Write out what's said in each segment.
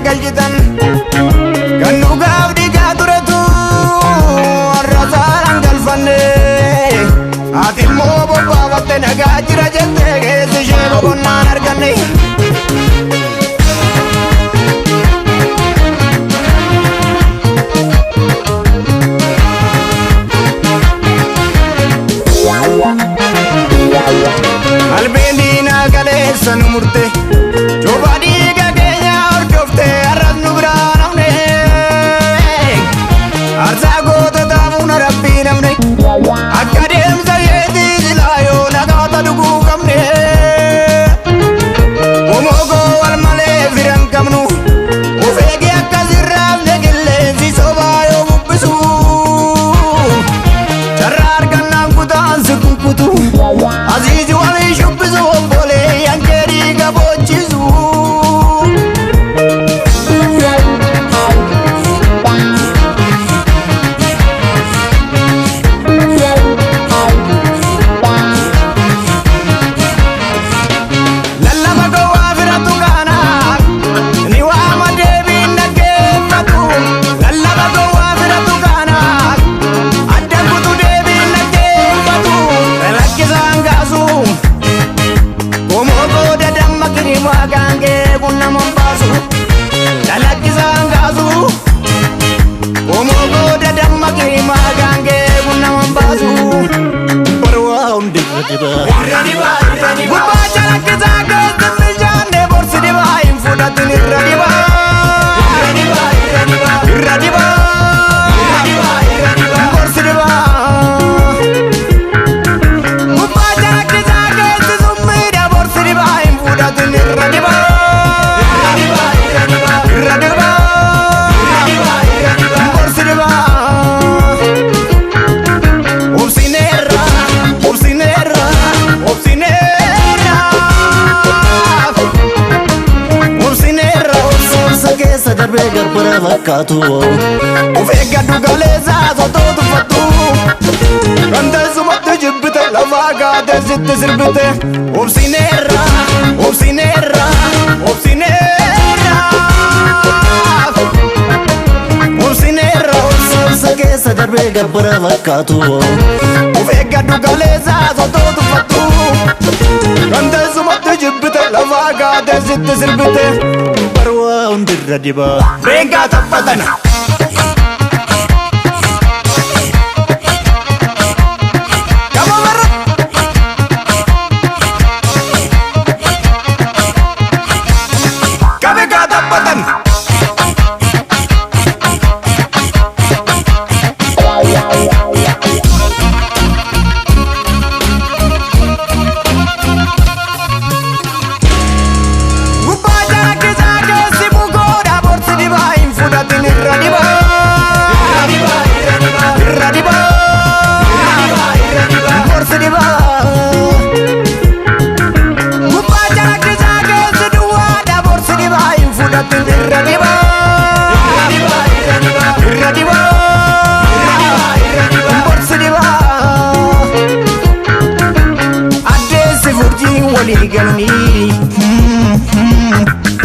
galchitan kan dhugaaf dhiigaa turetu arrasaan galfanne ati immoo bobbaafatte nagaa jira jettee keessi ishee boqonnaan arganne. Albeen diinaa kaleessa nu murte cobaa dhiiga keenya hordofte arras nu biraan hafne aarsaa goototaaf na rabbii namne akka deemsa yeetii silaa yoo nagaata dhuguu qabne homoogoo wal malee firan qabnu of eege akkas irraafne qilleensi sobaa yoo bubbisu carraa argannaan kutaan si kukkutu aziizi walii shubbisu obbolee yankeerii gabochisu. Lallaba gowwaa firatu kaanaaf ni waama deebiin dhaggeeffatu. Lallaba gowwaa firatu kaanaaf adda kutu deebiin dhaggeeffatu. Lakkisaan kaasu homoogoo dadamma kirimaa gaangee kun nama baasu. Lakkisaan kaasu homoogoo dadamma kirimaa gaangee kun nama baasu. Barwaa hundi irra dibaa gubbaa calaqqisaa keessa milchaanne borsi dibaa hin fudhatin irra dibaa irra dibaa borsi dibaa gubbaa calaqqisaa keessi summiidha borsi dibaa hin fudhatin irra dibaa irra dibaa borsi dibaa. Obsineerra obsineerra obsineerra obsineerra obsa keessa darbee garbara fakkaatu of eeggadhu galeessaa sotoo tuffattu kan teessumatti jibbite lafaa kaatee sitti sirbite. Obsineerra obsineerra obsineerra obsineerra obsa keessa darbee garbara fakkaatu of eeggadhu galeessaa sotoo tuffattu kan teessumatti jibbite lafaa kaatee sitti sirbite. Barwaa hundirra dibaa reengaa taphatana.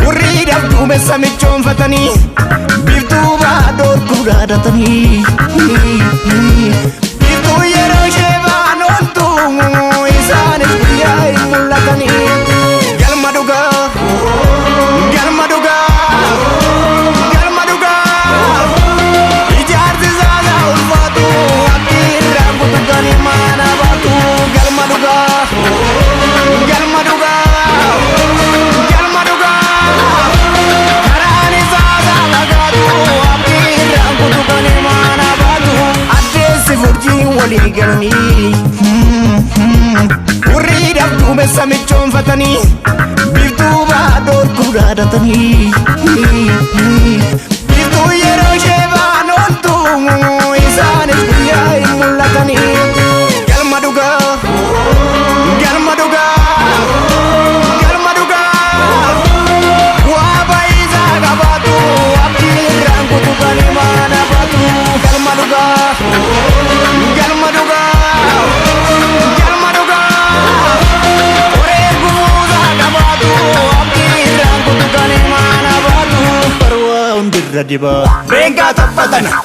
Urriidhaaf duumessa michoonfatanii biiftuu baadoo gurguraadhatanii biiftuu yeroo ishee baan ooltu isaanis guyyaa hin mul'atanii. Galma dhugaa galma dhugaa galma dhugaa ijaarsi saasaa ulfaatu abdii irraa kutukanii maana baatu. Galma dhugaa galma dhugaa karaan isaa lagaatu abdii irraa kutukanii maana baatu. Addeessi furjii walii galanii urriidhaaf duumessa michoonfatanii biiftuu baadoo gurguraadhatanii biiftuu yeroo ishee baan ooltu isaanis guyyaa hin mul'atanii. Galma dhugaa galma dhugaa galma dhugaa waa baay'isaa qabaatu abdii irraa kutukanii maana baatu. Galma dhugaa galma dhugaa galma dhugaa oree guutaa qabaatu abdii irraa kutukanii maana baatu. irra diba. Beengaa taphatana.